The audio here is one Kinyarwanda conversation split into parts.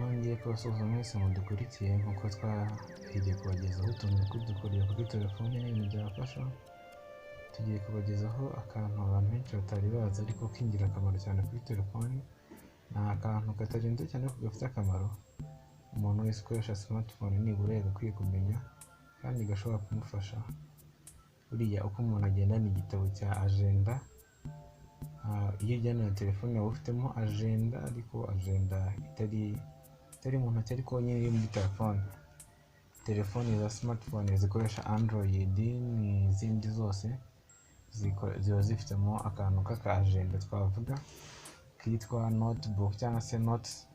nongeye kubasuhuza mwese mudukurikiye nk'uko twagiye kubagezaho utuntu tw'udukoryo kuri telefone n'ibintu byabafasha. Tugiye kubagezaho akantu abantu benshi batari bazi ariko k'ingirakamaro cyane kuri telefone. Ni akantu katarenze cyane ariko gafite akamaro. Umuntu wese ukoresha smartphone nibura yagakwiye kumenya kandi gashobora kumufasha. Buriya uko umuntu agendana igitabo cya agenda, iyo ujyana na telefone waba ufitemo agenda ariko agenda itari mu ntoki ariko nyine iri muri telefone. Telefone za smartphone zikoresha Android n'izindi zose ziba zifitemo akantu k'aka agenda twavuga kitwa notebook cyangwa se notes.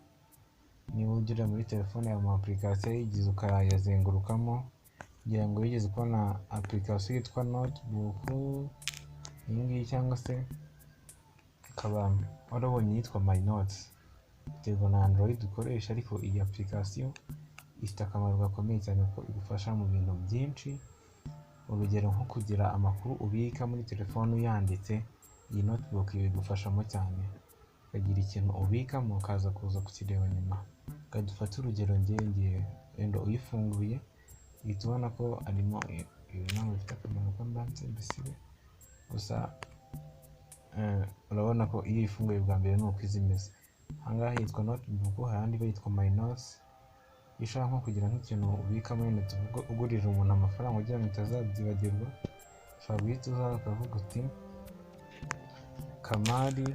Niba ugera muri telefone ya application yigize ukayazengurukamo kugira ngo wigeze kubona application yitwa notebook iyi ngiyi, cyangwa se ukaba warabonye yitwa my notes. Biterwa na Android ukoresha, ariko iyi application ifite akamaro gakomeye cyane kuko igufasha mu bintu byinshi. Urugero nko kugira amakuru ubika muri telefone uyanditse, iyi notebook bigufashamo cyane. Ukagira ikintu ubikamo ukaza kuza kukireba nyuma. Dufate urugero ngiye wenda uyifunguye uhita ubona ko arimo ibintu bifite akamaro kambanze mbisibe. Gusa urabona ko iyo ifunguye bwa mbere nuko izimeze. Ahangaha yitwa notebook, ahandi bayitwa my notes. Iyo ushaka nko kugira nk'ikintu ubikamo nyine tuvuga ugurira umuntu amafaranga kugira ngo utazabyibagirwa, ushobora guhita uza ukavuga uti Kamari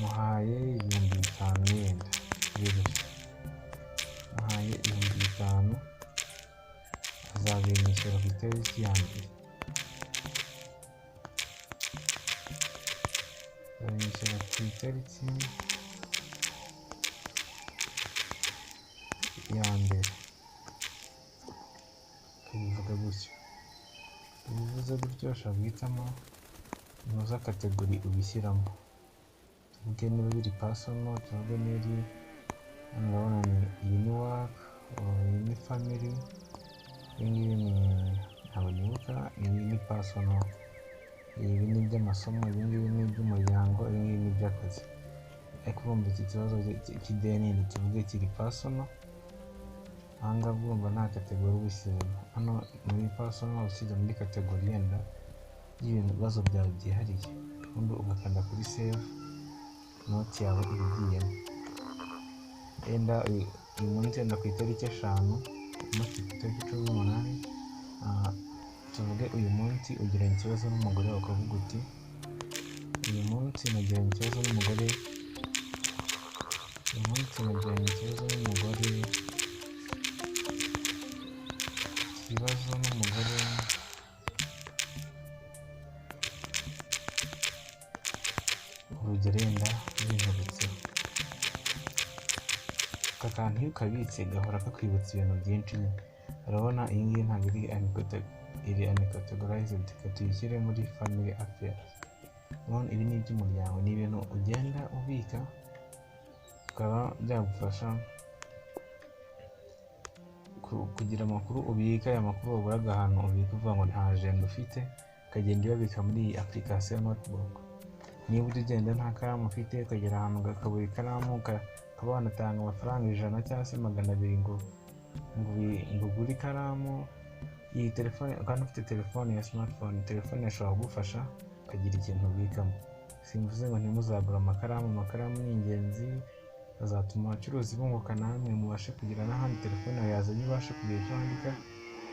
muhaye 5,000 yenda birusha, muhaye 5,000 azabinyishyura ku itariki ya mbere. Azabinyishyura ku itariki ya mbere. Bivuga gutyo. Bivuze gutyo ushobora guhitamo inuza kategori ubishyiramo. Tuvuge niba biri personal, tuvuge n'iri urabona iyi ni work, iyi ni family, iyi ngiyi ni ntabwo nibuka, iyi ni personal, ibi ni iby'amasomo, ibi ngibi ni iby'umuryango, ibi ngibi ni iby'akazi. Ariko urumva iki kibazo cy'ideni tuvuge kiri personal, ahangaha urumva nta kategori ubishyiramo. Hano muri personal ushyize muri kategori yenda y'ibintu bibazo byawe byihariye, ubundi ugakanda kuri save, note yawe ibigiyemo. Yenda uyu munsi yenda ku itariki 5, umunsi ku itariki 18, tuvuge uyu munsi ugiranye ikibazo n'umugore wawe ukavuga uti uyu munsi nagiranye ikibazo n'umugore, uyu munsi nagiranye ikibazo n'umugore, urugero yenda binturutseho. Aka kantu iyo ukabitse gahora kakwibutsa ibintu byinshi. Urabona iyi ngiyi ntabwo iri uncategorized, reka tuyishyire muri family affairs. None ibi ni iby'umuryango, ni ibintu ugenda ubika bikaba byagufasha kugira amakuru ubika. Aya makuru waburaga ahantu ubika uvuga ngo nta agenda ufite, ukagenda uyabika muri iyi application notebook. Niba ugenda nta karamu ufite ukagera ahantu ukabura ikaramu, ukaba wanatanga amafaranga 100 cyangwa se 200 ngo ugure ikaramu. Iyi telefone kandi ufite telefone ya smartphone, telefone ishobora kugufasha ukagira ikintu ubikamo. Simvuze ngo ntimuzagura amakaramu ni ingenzi, azatuma abacuruzi bunguka, namwe mubashe kugira n'ahandi telefone yawe yazanye ubashe kugira icyo wandika.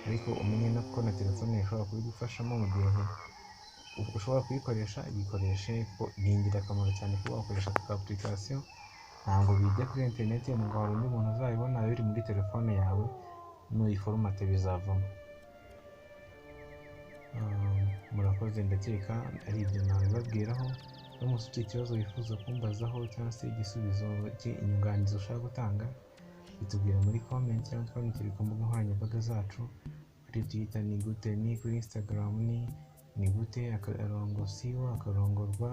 Ariko umenye no ko na telefone ishobora kubigufashamo mu gihe ushobora kuyikoresha. Igikoreshe kuko ni ingirakamaro cyane kuba wakoresha aka application. Ntabwo bijya kuri internet ngo hari undi muntu uzabibona biri muri telefone yawe, nuyiforomate bizavamo. Murakoze, ndakeka ari ibyo nabibabwiraho. Uramutse ufite ikibazo wifuza kumbazaho cyangwa se igisubizo cy'inyunganizi ushaka gutanga, bitubwira muri comment cyangwa twandikire ku mbuga nkoranyambaga zacu. Kuri Twitter ni gute, ni kuri Instagram ni gute _co_rwa,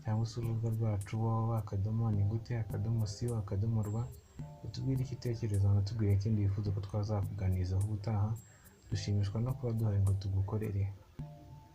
cyangwa se urubuga rwacu www.nigute.co.rwa. utubwire igitekerezo, natubwire ikindi wifuza ko twazakuganirizaho ubutaha. Dushimishwa no kuba duhari ngo tugukorere.